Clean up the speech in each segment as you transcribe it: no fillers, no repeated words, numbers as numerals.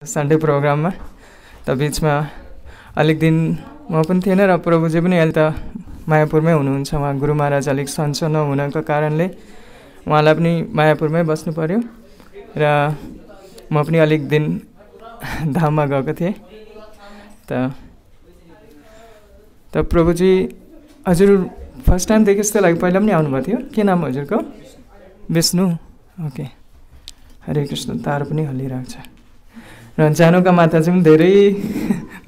Sunday प्रोग्राममा त बिचमा अलिक दिन म पनि थिएन र प्रभुजी पनि अहिले त मायापुरमै हुनुहुन्छ। उहाँ गुरु महाराज अलिक सन्चो नहुनको कारणले उहाँलाई पनि मायापुरमै बस्नु पर्यो र म पनि अलिक दिन धाममा गएको थिएँ। त प्रभुजी हजुर फर्स्ट टाइम देखेँ जस्तो लाग्यो। पहिला पनि आउनुभएको थियो। के नाम हजुरको? विष्णु। ओके, हरे कृष्ण। तारो पनि हल्लिरहेको छ र जानुका माताजी पनि धेरै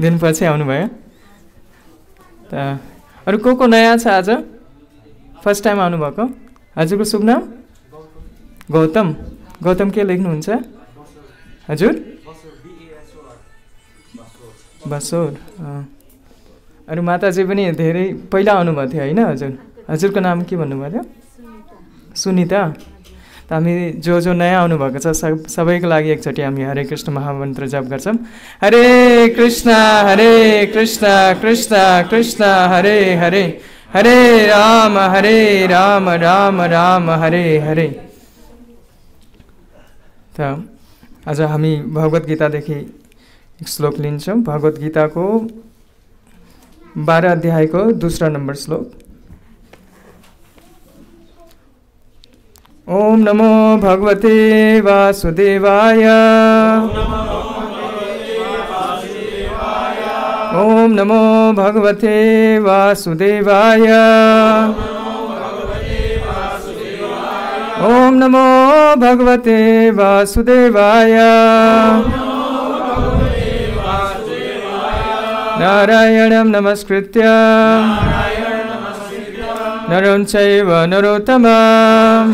दिनपछि आउनुभयो। त अरू को नयाँ छ आज? फर्स्ट टाइम आउनुभएको? हजुरको शुभ नाम? गौतम। गौतम के लेख्नुहुन्छ हजुर? बसोर। अरू माताजी पनि धेरै पहिला आउनुभएको थियो होइन हजुर? हजुरको नाम के भन्नुभयो थियो? सुनिता। त हामी जो नयाँ आउनुभएको छ सबैको लागि एकचोटि हामी हरे कृष्ण महामन्त्र जप गर्छौँ। हरे कृष्ण कृष्ण कृष्ण हरे हरे, हरे राम राम राम हरे हरे। त आज हामी भगवत गीतादेखि एक श्लोक लिन्छौँ। भगवत गीताको 12 अध्यायको 2 नम्बर श्लोक। ओम नमो भगवते वासुदेवाय। ओम नमो भगवते वासुदेवाय। ओम नमो भगवते वासुदेवाय। नारायणं नमस्कृत्य नरं चैव नरोत्तमं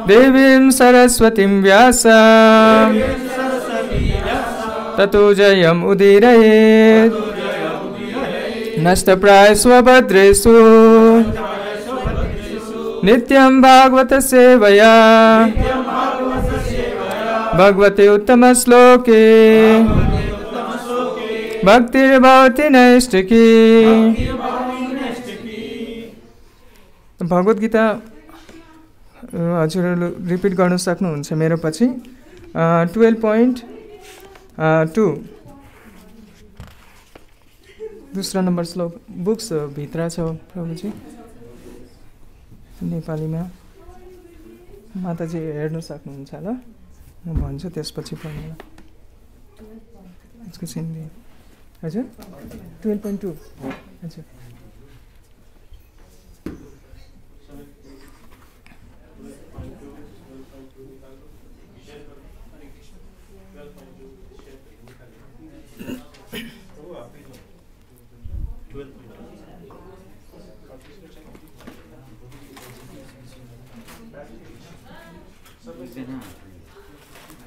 देवीं सरस्वतीं व्यासं ततो जयम् उदीरयेत्। नष्टप्रायस्वभद्रेषु नित्यं भागवत सेवया भगवते उत्तमश्लोके भक्तिर्भवति नैष्टिकी। भगवत गीता हजुरहरू रिपिट गर्न सक्नुहुन्छ मेरो पछि। 12.2 2 नम्बर श्लोक। बुक्स भित्र छ प्रभुजी नेपालीमा। माताजी हेर्नु सक्नुहुन्छ ल? म भन्छु त्यसपछि पढ्नु। यसको सिन्धी हजुर 12.2 हजुर।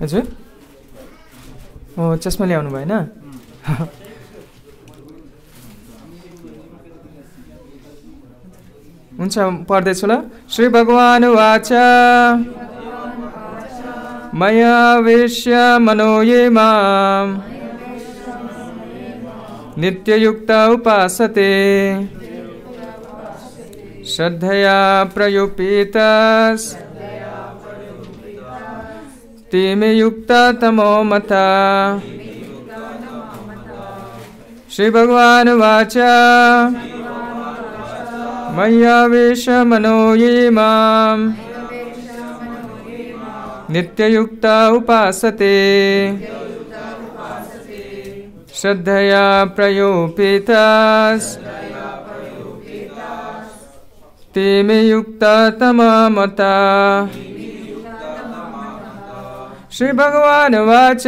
हजुर ओ चस्मा ल्याउनु भएन? हुन्छ पढ्दैछु ल। श्री भगवान् उवाच मया वेश्य मनो ये मां नित्ययुक्त उपासते श्रद्धया प्रयुक्तास् ते मे युक्ता तमो मता। श्री भगवान् उवाच मय्या वेश मनो ये मां नित्ययुक्ता उपासते श्रद्धया प्रयोपेतास् ते मे युक्ता तमो मता। श्री भगवान् उवाच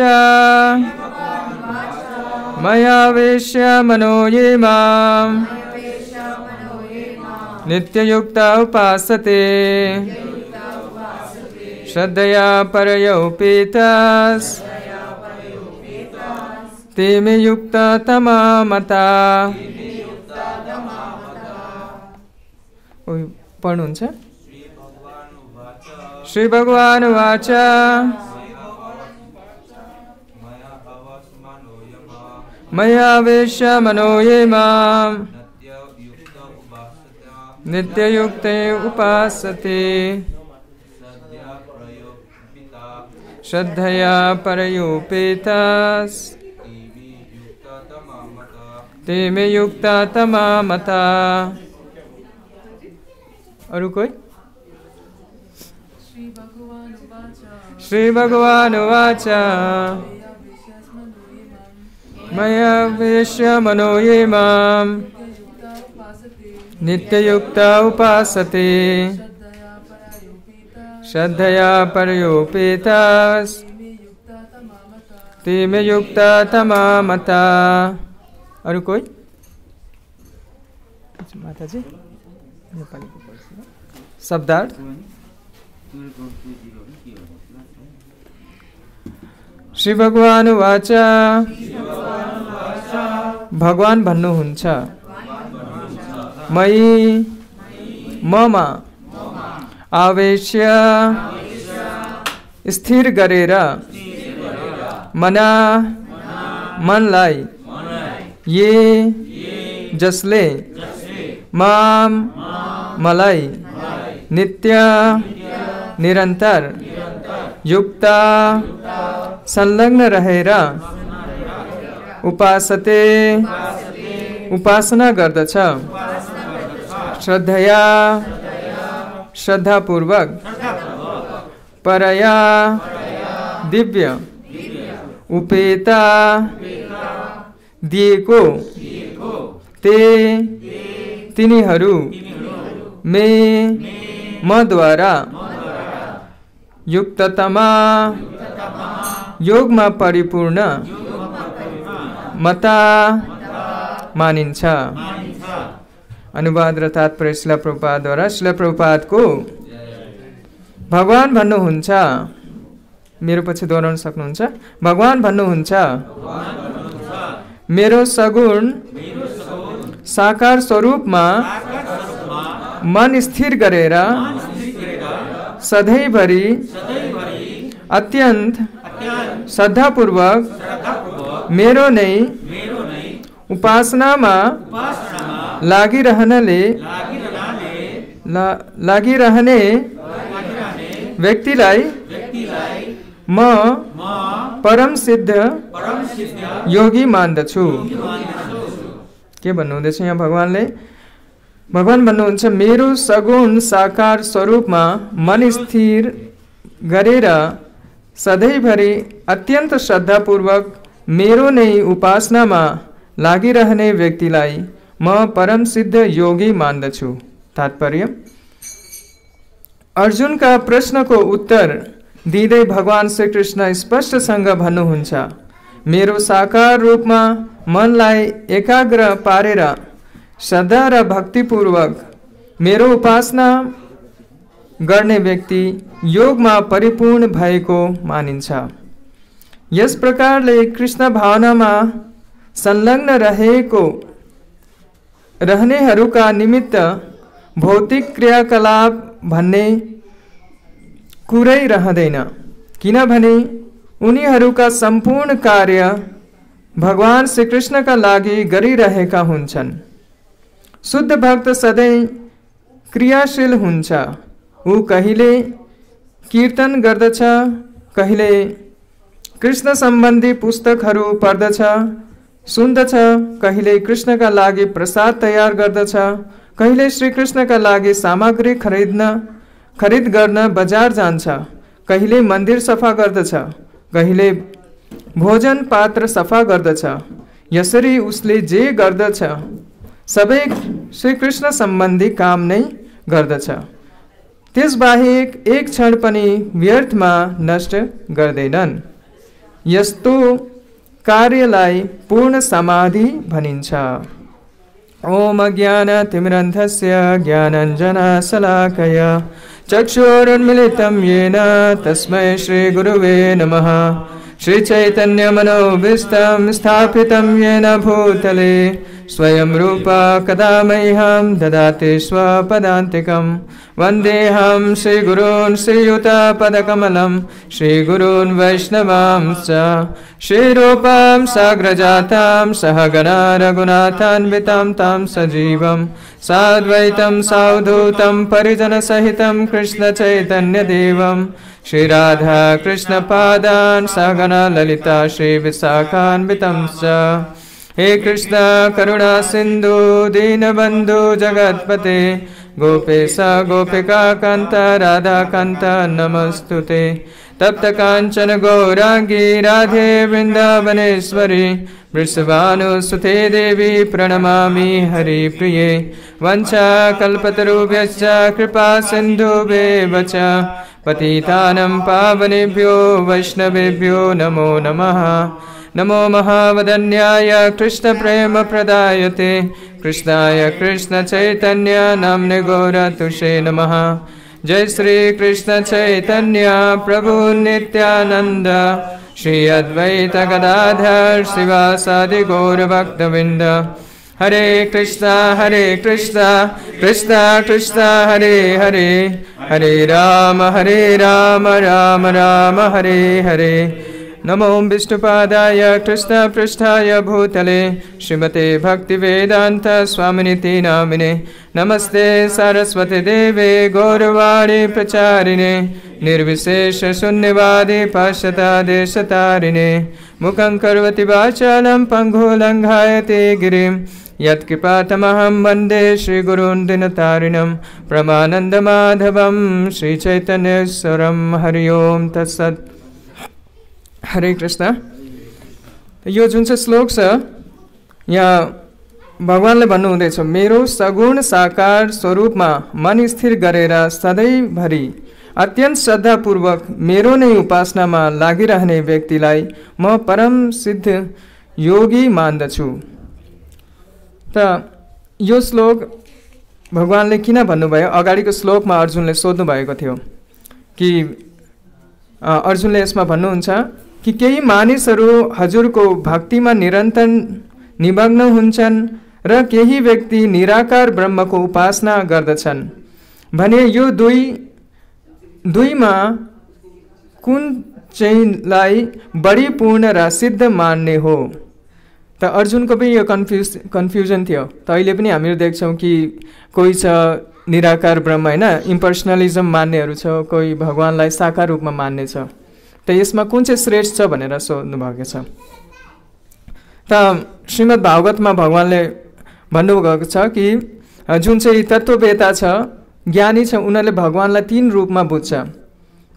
मया वेश्य मनो ये मां नित्ययुक्ता उपासते श्रद्धया परयोपेतास् ते मे युक्ता तमा मता। पढ्नुहुन्छ? श्री भगवान् उवाच मया वेश्य मनो ये मां नित्ययुक्ते उपासते श्रद्धया परयोपेतास् ते मे युक्ता तमा मता। अरु कोई? श्री भगवान उवाच मया विश्य मनो ये मां नित्ययुक्ता उपासते श्रद्धया परयोपेतास् ते मे युक्ता तमा मता। अरु कोई? माताजी शब्दार्थ श्री भगवान उवाच भगवान भन्नुहुन्छ मयि ममा आवेश्य स्थिर गरेर मनलाई ये जसले माम मलाई नित्य निरन्तर युक्ता संलग्न रहेर उपासते उपासना गर्दछ श्रद्धया श्रद्धापूर्वक परया दिव्य उपेता दिएको ते तिनीहरू मे मद्वारा युक्ततमा योगमा परिपूर्ण मता मानिन्छ। अनुवाद र तात्पर्य श्रील प्रभुपादद्वारा। श्रील प्रभुपादको भगवान भन्नुहुन्छ, मेरो पछि दोहोऱ्याउन सक्नुहुन्छ। भगवान भन्नुहुन्छ मेरो सगुण साकार स्वरूपमा मन स्थिर गरेर सधैँभरि अत्यन्त श्रद्धापूर्वक मेरो नै उपासनामा लागिरहने व्यक्तिलाई म परम सिद्ध योगी मान्दछु। के भन्नुहुँदैछ यहाँ भगवानले? भगवान भन्नुहुन्छ मेरो सगुण साकार स्वरूपमा मन स्थिर गरेर सधैँभरि अत्यन्त श्रद्धापूर्वक मेरो नै उपासनामा लागिरहने व्यक्तिलाई म परम सिद्ध योगी मान्दछु। तात्पर्य अर्जुनका प्रश्नको उत्तर दिँदै भगवान श्री कृष्ण स्पष्टसँग भन्नुहुन्छ मेरो साकार रूपमा मनलाई एकाग्र पारेर श्रद्धा र भक्तिपूर्वक मेरो उपासना गर्ने व्यक्ति योगमा परिपूर्ण भएको मानिन्छ। यस प्रकारले कृष्ण भावनामा संलग्न रहनेहरूका निमित्त भौतिक क्रियाकलाप भन्ने कुरै रहँदैन, किनभने उनीहरूका सम्पूर्ण कार्य भगवान श्री कृष्णका लागि गरिरहेका हुन्छन्। शुद्ध भक्त सधैँ क्रियाशील हुन्छ। ऊ कहिले कीर्तन गर्दछ, कहिले कृष्ण सम्बन्धी पुस्तकहरू पढ्दछ सुन्दछ, कहिले कृष्णका लागि प्रसाद तयार गर्दछ, कहिले श्री कृष्णका लागि सामग्री खरिद गर्न बजार जान्छ, कहिले मन्दिर सफा गर्दछ, कहिले भोजन पात्र सफा गर्दछ। यसरी उसले जे गर्दछ सबै श्री कृष्ण सम्बन्धी काम नै गर्दछ। त्यसबाहेक एक क्षण पनि व्यर्थमा नष्ट गर्दैनन्। यस्तो कार्यलाई पूर्ण समाधि भनिन्छ। ओम ज्ञानतिमिरन्धस्य ज्ञानाञ्जनशलाकया चक्षुरुन्मीलितं येन तस्मै श्रीगुरुवे नमः। श्रीचैतन्यमनोभीष्टं स्थापितं येन भूतले स्वयं रूप कदा मह्यं ददाति स्वपदान्तिकं वन्देऽहं श्रीगुरून् श्रीयुतपदकमलं श्रीगुरून् वैष्णवांश्च श्रीरूपं साग्रजातं सहगणा रघुनाथान्वितं तं सजीवं साद्वैतं सावधूतं परिजनसहितं कृष्णचैतन्यदेवं श्रीराधा कृष्णपादान् सहगणा ललिता श्रीविशाखान्वितं च हे कृष्ण करुणा सिंधु दीनबंधु जगत्पते गोपेश गोपिका कांत राधा कांत नमस्तुते तप्त कांचन गौरांगी राधे वृंदावनेश्वरी वृषभानुसुते देवी प्रणमामि हरिप्रिये वंशा कल्पतरुभ्यश्च कृपा सिन्धुभ्येव च पतितानं पावनेभ्यो वैष्णवेभ्यो नमो नमः नमो महावदन्याय कृष्णप्रेमप्रदायते कृष्णाय कृष्णचैतन्य नाम्ने गौरतुषे नमः जय श्री कृष्ण चैतन्य प्रभु नित्यानंद श्री अद्वैत गदाधर शिवासादि गौरभक्तवृंद हरे कृष्णा कृष्णा कृष्णा हरे हरे हरे राम राम राम हरे हरे नमो विष्णुपादाय कृष्ण पृष्ठाय भूतले श्रीमते भक्तिवेदांत स्वामिनिति नामिने नमस्ते सरस्वती देवे गौरवाणी प्रचारिणे निर्विशेष शून्यवादी पाश्चाता देशतारिणे मुखं करोति वाचालं पङ्गुलङ्घयते गिरिं यत्कृपातमहं वन्दे श्रीगुरून् दिनतारिणं परमानन्दमाधवं श्रीचैतन्येश्वरं हरि ओं तत्सत्। हरे कृष्ण। यो जुन चाहिँ श्लोक छ यहाँ भगवानले भन्नुहुँदैछ मेरो सगुण साकार स्वरूपमा मन स्थिर गरेर सधैँभरि अत्यन्त श्रद्धापूर्वक मेरो नै उपासनामा लागिरहने व्यक्तिलाई म परम सिद्ध योगी मान्दछु। त यो श्लोक भगवानले किन भन्नुभयो? अगाडिको श्लोकमा अर्जुनले सोध्नु भएको थियो कि अर्जुनले यसमा भन्नुहुन्छ कि केही मानिसहरू हजुरको भक्तिमा निरन्तर निमग्न हुन्छन् र केही व्यक्ति निराकार ब्रह्मको उपासना गर्दछन् भने यो दुईमा कुन चाहिँलाई बढी पूर्ण र सिद्ध मान्ने हो? त अर्जुनको पनि यो कन्फ्युजन थियो। त अहिले पनि हामीले देख्छौँ कि कोही छ निराकार ब्रह्म हैन इम्पर्सनलिजम मान्नेहरू छ, कोही भगवानलाई साकार रूपमा मान्ने छ। त यसमा कुन चाहिँ श्रेष्ठ छ भनेर सोध्नु भएको छ। त श्रीमद् भागवतमा भगवानले भन्नुभएको छ कि जुन चाहिँ तत्त्ववेता छ ज्ञानी छ उनीहरूले भगवानलाई तीन रूपमा बुझ्छ।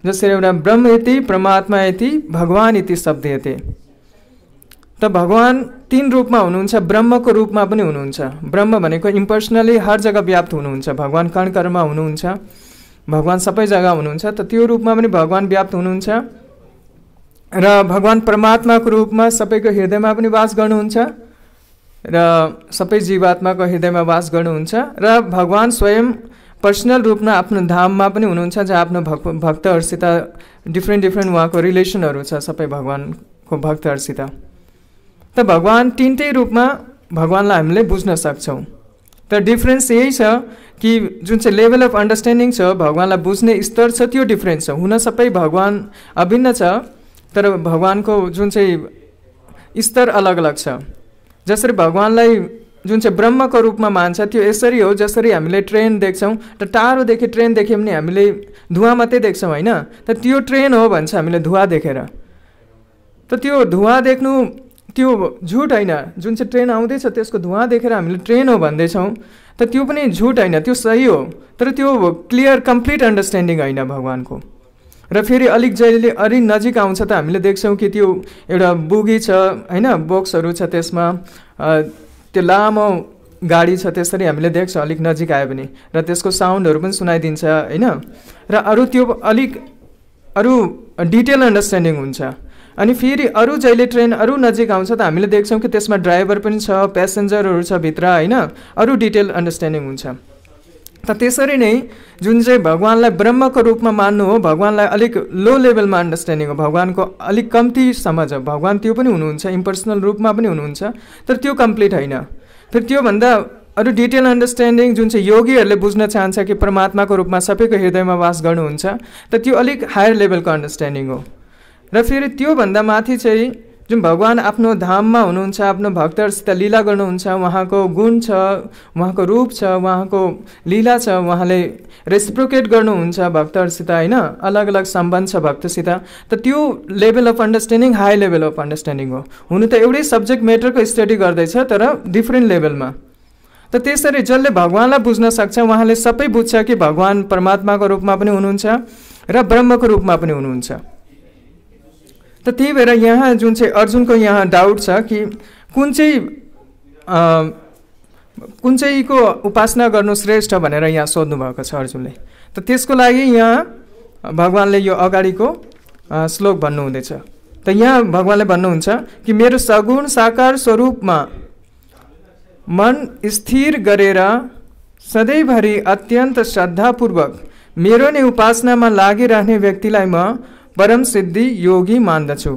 जसरी एउटा ब्रह्म इति परमात्मा इति भगवान इति शब्दयते। त भगवान तीन रूपमा हुनुहुन्छ, ब्रह्मको रूपमा पनि हुनुहुन्छ। ब्रह्म भनेको इम्पर्सनली हर जग्गा व्याप्त हुनुहुन्छ। भगवान कणकरमा हुनुहुन्छ, भगवान सबै जग्गा हुनुहुन्छ। त त्यो रूपमा पनि भगवान व्याप्त हुनुहुन्छ र भगवान परमात्माको रूपमा सबैको हृदयमा पनि वास गर्नुहुन्छ र सबै जीवात्माको हृदयमा वास गर्नुहुन्छ र भगवान स्वयं पर्सनल रूपमा आफ्नो धाममा पनि हुनुहुन्छ जहाँ आफ्नो भक्तहरूसित डिफ्रेन्ट उहाँको रिलेसनहरू छ सबै भगवानको भक्तहरूसित। त भगवान तीनटै रूपमा भगवानलाई हामीले बुझ्न सक्छौँ। त डिफ्रेन्स यही छ कि जुन चाहिँ लेभल अफ अन्डरस्ट्यान्डिङ छ भगवानलाई बुझ्ने स्तर छ त्यो डिफ्रेन्स छ। हुन सबै भगवान अभिन्न छ तर भगवानको जुन चाहिँ स्तर अलग अलग छ। जसरी भगवानलाई जुन चाहिँ ब्रह्मको रूपमा मान्छ त्यो यसरी हो जसरी हामीले ट्रेन देख्छौँ त टाढोदेखि ट्रेन देख्यौँ भने हामीले धुवा मात्रै देख्छौँ हैन। त त्यो ट्रेन हो भन्छ हामीले धुवा देखेर। त त्यो धुवा देख्नु त्यो झुट हैन। जुन चाहिँ ट्रेन आउँदैछ त्यसको धुवा देखेर हामीले ट्रेन हो भन्दैछौँ त त्यो पनि झुट हैन, त्यो सही हो। तर त्यो क्लियर कम्प्लिट अन्डरस्ट्यान्डिङ हैन भगवानको। र फेरि अलिक जहिले अलि नजिक आउँछ त हामीले देख्छौँ कि त्यो एउटा बुगी छ हैन, बक्सहरू छ त्यसमा, त्यो लामो गाडी छ त्यसरी हामीले देख्छौँ अलिक नजिक आयो भने र त्यसको साउन्डहरू पनि सुनाइदिन्छ हैन। र अरू त्यो अरू डिटेल अन्डरस्ट्यान्डिङ हुन्छ। अनि फेरि अरू जहिले ट्रेन अरू नजिक आउँछ त हामीले देख्छौँ कि त्यसमा ड्राइभर पनि छ, प्यासेन्जरहरू छ भित्र हैन, अरू डिटेल अन्डरस्ट्यान्डिङ हुन्छ। त त्यसरी नै जुन चाहिँ भगवानलाई ब्रह्मको रूपमा मान्नु हो भगवानलाई अलिक लो लेभलमा अन्डरस्ट्यान्डिङ हो, भगवानको अलिक कम्ती समझ हो। भगवान त्यो पनि हुनुहुन्छ, इम्पर्सनल रूपमा पनि हुनुहुन्छ तर त्यो कम्प्लिट हैन। फेरि त्योभन्दा अरू डिटेल अन्डरस्ट्यान्डिङ जुन चाहिँ योगीहरूले बुझ्न चाहन्छ कि परमात्माको रूपमा सबैको हृदयमा वास गर्नुहुन्छ, त त्यो अलिक हायर लेभलको अन्डरस्ट्यान्डिङ हो। र फेरि त्योभन्दा माथि चाहिँ जुन भगवान् आफ्नो धाममा हुनुहुन्छ, आफ्नो भक्तहरूसित लीला गर्नुहुन्छ, उहाँको गुण छ, उहाँको रूप छ, उहाँको लीला छ, उहाँले रेसिप्रोकेट गर्नुहुन्छ भक्तहरूसित होइन, अलग अलग सम्बन्ध छ भक्तसित। त त्यो level of understanding high level of understanding हो। हुनु त एउटै सब्जेक्ट म्याटरको स्टडी गर्दैछ तर डिफ्रेन्ट लेभलमा। त त्यसरी जसले भगवान्लाई बुझ्न सक्छ उहाँले सबै बुझ्छ कि भगवान् परमात्माको रूपमा पनि हुनुहुन्छ र ब्रह्मको रूपमा पनि हुनुहुन्छ। त त्यही भएर यहाँ जुन चाहिँ अर्जुनको यहाँ डाउट छ कि कुन चाहिँको उपासना गर्नु श्रेष्ठ भनेर यहाँ सोध्नु भएको छ अर्जुनले। त त्यसको लागि यहाँ भगवान्ले यो अगाडिको श्लोक भन्नुहुँदैछ। त यहाँ भगवान्ले भन्नुहुन्छ कि मेरो सगुण साकार स्वरूपमा मन स्थिर गरेर सधैँभरि अत्यन्त श्रद्धापूर्वक मेरो नै उपासनामा लागिरहने व्यक्तिलाई म परम सिद्धि योगी मान्दछु।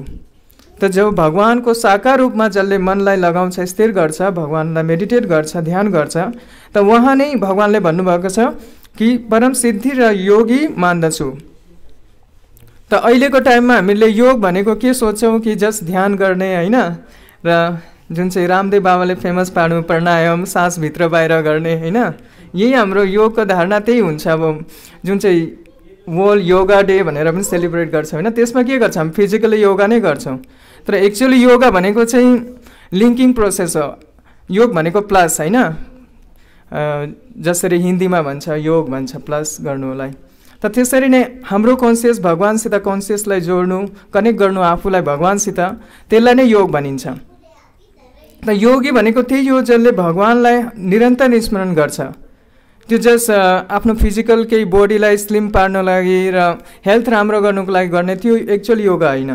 त जब भगवानको साकार रूपमा जसले मनलाई लगाउँछ, स्थिर गर्छ, भगवानलाई मेडिटेट गर्छ, ध्यान गर्छ, त उहाँ नै भगवानले भन्नुभएको छ कि परम सिद्धि र योगी मान्दछु। त अहिलेको टाइममा हामीले योग भनेको के सोच्छौँ कि जस्ट ध्यान गर्ने होइन, र जुन चाहिँ रामदेव बाबाले फेमस पार्नु प्राणायाम, सास भित्र बाहिर गर्ने होइन, यही हाम्रो योगको धारणा त्यही हुन्छ। अब जुन चाहिँ वर्ल्ड योगा डे भनेर पनि सेलिब्रेट गर्छौँ होइन, त्यसमा के गर्छौँ, हामी फिजिकली योगा नै गर्छौँ। तर एक्चुअली योगा भनेको चाहिँ लिङ्किङ प्रोसेस हो। योग भनेको प्लस होइन, जसरी हिन्दीमा भन्छ योग भन्छ प्लस गर्नुलाई। त त्यसरी नै हाम्रो कन्सियस भगवान्सित कन्सियसलाई जोड्नु, कनेक्ट गर्नु आफूलाई भगवान्सित, त्यसलाई नै योग भनिन्छ। त योगी भनेको त्यही हो जसले भगवान्लाई निरन्तर स्मरण गर्छ। त्यो जस्ट आफ्नो फिजिकल केही बडीलाई स्लिम पार्न लागि र हेल्थ राम्रो गर्नुको लागि गर्ने त्यो एक्चुअली योगा होइन।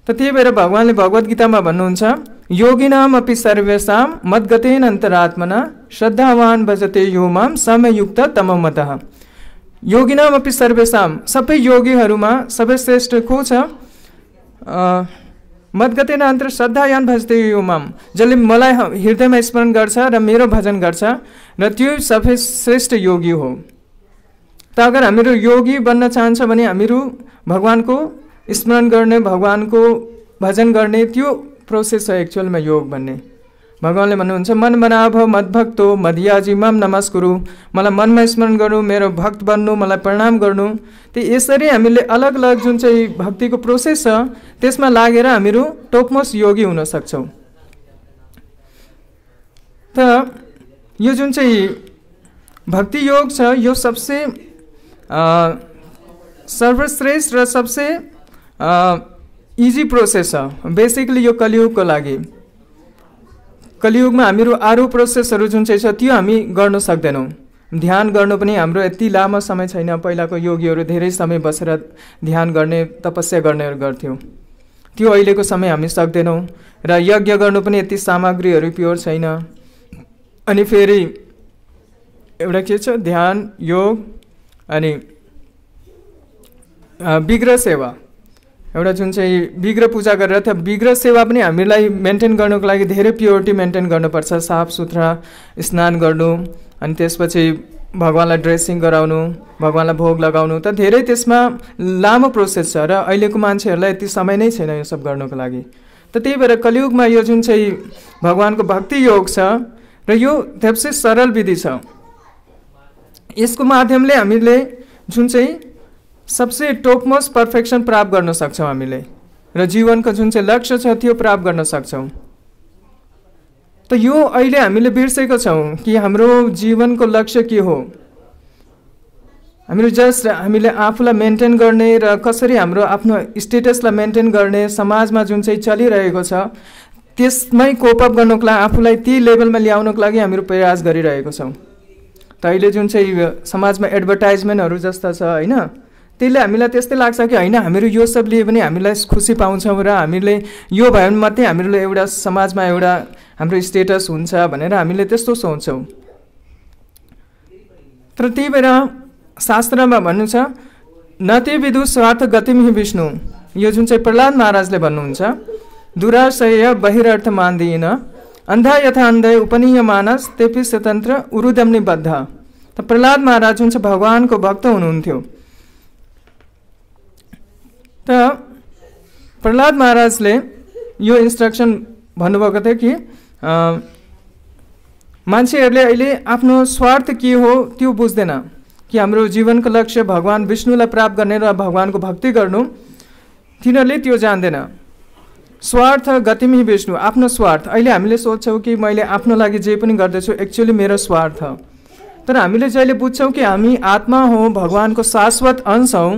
त त्यही भएर भगवान्ले भगवद् गीतामा भन्नुहुन्छ योगिनाम अपि सर्वेषां मद्गतेन अन्तरात्मना श्रद्धावान भजते यो मां समयुक्त तमोमतः। योगिनाम अपि सर्वेषां, सबै योगीहरूमा सबै श्रेष्ठ को छ, मद्गतेन अन्तर श्रद्धावान भजते यो मां, जसले मलाई हृदयमा स्मरण गर्छ र मेरो भजन गर्छ, र त्यो सबै श्रेष्ठ योगी हो। त अगर हामीहरू योगी बन्न चाहन्छ भने हामीहरू भगवानको स्मरण गर्ने, भगवानको भजन गर्ने, त्यो प्रोसेस हो एक्चुअलमा योग भन्ने। भगवान्ले भन्नुहुन्छ मन मनाभ मद्भक्तो मध्याजी माम नमस्कुरु, मलाई मनमा स्मरण गर्नु, मेरो भक्त बन्नु, मलाई प्रणाम गर्नु। त्यो यसरी हामीले अलग अलग जुन चाहिँ भक्तिको प्रोसेस छ त्यसमा लागेर हामीहरू टोपमोस्ट योगी हुन सक्छौँ। त यो जुन चाहिँ भक्ति योग छ यो सबसे सर्वश्रेष्ठ र सबसे इजी प्रोसेस छ। बेसिकली यो कलियुगको लागि, कलियुगमा हामीहरू अरू प्रोसेसहरू जुन चाहिँ छ त्यो हामी गर्न सक्दैनौँ। ध्यान गर्नु पनि हाम्रो यति लामो समय छैन। पहिलाको योगीहरू धेरै समय बसेर ध्यान गर्ने, तपस्या गर्नेहरू गर्थ्यो, त्यो अहिलेको समय हामी सक्दैनौँ। र यज्ञ गर्नु पनि यति सामग्रीहरू प्योर छैन। अनि फेरि एउटा के छ, ध्यान, योग अनि विग्रह सेवा, एउटा जुन चाहिँ विग्रह पूजा गरेर त्यो विग्रह सेवा पनि हामीलाई मेन्टेन गर्नुको लागि धेरै प्योरिटी मेन्टेन गर्नुपर्छ। साफ सुथरा स्नान गर्नु, अनि त्यसपछि भगवान्लाई ड्रेसिङ गराउनु, भगवान्लाई भोग लगाउनु, त धेरै त्यसमा लामो प्रोसेस छ र अहिलेको मान्छेहरूलाई यति समय नै छैन यो सब गर्नुको लागि। त त्यही भएर कलियुगमा यो जुन चाहिँ भगवानको भक्ति योग छ र यो सबसे सरल विधि छ। यसको माध्यमले हामीले जुन चाहिँ सबसे टोपमोस्ट पर्फेक्सन प्राप्त गर्न सक्छौँ हामीले, र जीवनको जुन चाहिँ लक्ष्य छ त्यो प्राप्त गर्न सक्छौँ। त यो अहिले हामीले बिर्सेको छौँ कि हाम्रो जीवनको लक्ष्य के हो। हामीहरू जस्ट हामीले आफूलाई मेन्टेन गर्ने र कसरी हाम्रो आफ्नो स्टेटसलाई मेन्टेन गर्ने, समाजमा जुन चाहिँ चलिरहेको छ त्यसमै कोपअप गर्नुको लागि, आफूलाई त्यही लेभलमा ल्याउनको लागि हामीहरू प्रयास गरिरहेको छौँ। त अहिले जुन चाहिँ समाजमा एडभर्टाइजमेन्टहरू जस्ता छ होइन, त्यसले हामीलाई त्यस्तै लाग्छ कि होइन हामीहरू यो सब लिए पनि हामीलाई खुसी पाउँछौँ र हामीले यो भयो भने मात्रै हामीहरूले एउटा समाजमा एउटा हाम्रो स्टेटस हुन्छ भनेर हामीले त्यस्तो सोच्छौँ। तर त्यही भएर शास्त्रमा भन्नु छ न ते विदु स्वार्थ गतिमि विष्णु, यो जुन चाहिँ प्रहलाद महाराजले भन्नुहुन्छ दुराशय बहिरर्थ मान्दिन अन्धा यथा अन्धै उपनीय मानस तेपि स्वतन्त्र उरुदम्नि बद्ध। त प्रहलाद महाराज जुन चाहिँ भगवानको भक्त हुनुहुन्थ्यो, त प्रहलाद महाराजले यो इन्स्ट्रक्सन भन्नुभएको थियो कि मान्छेहरूले अहिले आफ्नो स्वार्थ के हो त्यो बुझ्दैन, कि हाम्रो जीवनको लक्ष्य भगवान विष्णुलाई प्राप्त गर्ने र भगवानको भक्ति गर्नु, तिनीहरूले त्यो जान्दैन। स्वार्थ गतिमी विष्णु, आफ्नो स्वार्थ। अहिले हामीले सोच्छौँ कि मैले आफ्नो लागि जे पनि गर्दैछु एक्चुअली मेरो स्वार्थ। तर हामीले जहिले बुझ्छौँ कि हामी आत्मा हौँ, भगवानको शाश्वत अंश हौँ,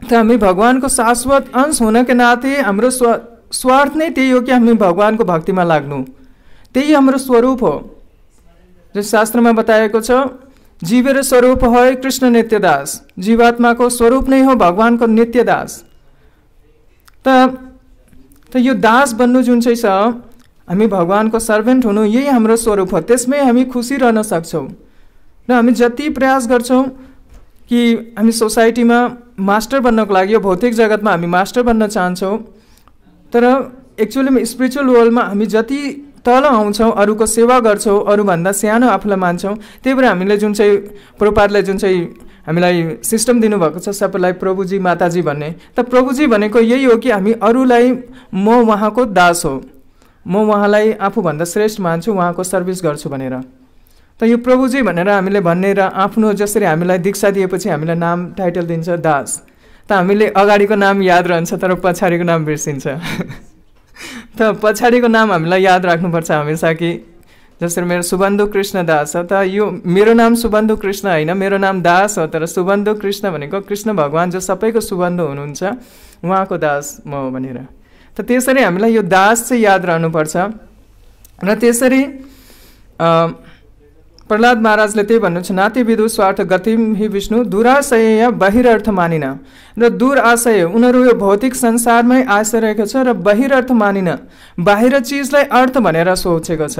त हामी भगवानको शाश्वत अंश हुनका नाते हाम्रो स्वार्थ नै त्यही हो कि हामी भगवानको भक्तिमा लाग्नु, त्यही हाम्रो स्वरूप हो। जस शास्त्रमा बताएको छ, जीवेर स्वरूप है कृष्ण नित्य दास। जीवात्माको स्वरूप नै हो भगवानको नित्य दास। त यो दास बन्नु जुन चाहिँ छ, हामी भगवानको सर्भेन्ट हुनु, यही हाम्रो स्वरूप हो। त्यसमै हामी खुसी रहन सक्छौँ। र हामी जति प्रयास गर्छौँ कि हामी सोसाइटीमा मास्टर बन्नको लागि, यो भौतिक जगतमा हामी मास्टर बन्न चाहन्छौँ, तर एक्चुअली स्पिरिचुअल वर्ल्डमा हामी जति तल आउँछौँ, अरूको सेवा गर्छौँ, अरूभन्दा सानो आफूलाई मान्छौँ, त्यही भएर हामीले जुन चाहिँ प्रभुपादले जुन चाहिँ हामीलाई सिस्टम दिनुभएको छ सबैलाई प्रभुजी माताजी भन्ने, त प्रभुजी भनेको यही हो कि हामी अरूलाई म उहाँको दास हो, म उहाँलाई आफूभन्दा श्रेष्ठ मान्छु, उहाँको सर्भिस गर्छु भनेर। त यो प्रभुजी भनेर हामीले भन्ने र आफ्नो जसरी हामीलाई दीक्षा दिएपछि हामीलाई नाम टाइटल दिन्छ दास, त हामीले अगाडिको नाम याद रहन्छ तर पछाडिको नाम बिर्सिन्छ। त पछाडिको नाम हामीलाई याद राख्नुपर्छ हमेसा कि जसरी मेरो सुबन्धु कृष्ण दास हो, त यो मेरो नाम सुबन्धु कृष्ण होइन, मेरो नाम दास हो, तर सुबन्धु कृष्ण भनेको कृष्ण भगवान जो सबैको सुबन्धु हुनुहुन्छ उहाँको दास म हो भनेर। त त्यसरी हामीलाई यो दास चाहिँ याद रहनुपर्छ। र त्यसरी प्रहलाद महाराजले त्यही भन्नुहुन्छ, नाति विदु स्वार्थ गतिम हि विष्णु दुराशय बहिरर्थ मानिन। र दूर आशय उनीहरू यो भौतिक संसारमै आइसकेको छ र बहिरर्थ मानिन, बाहिर चिजलाई अर्थ भनेर सोचेको छ।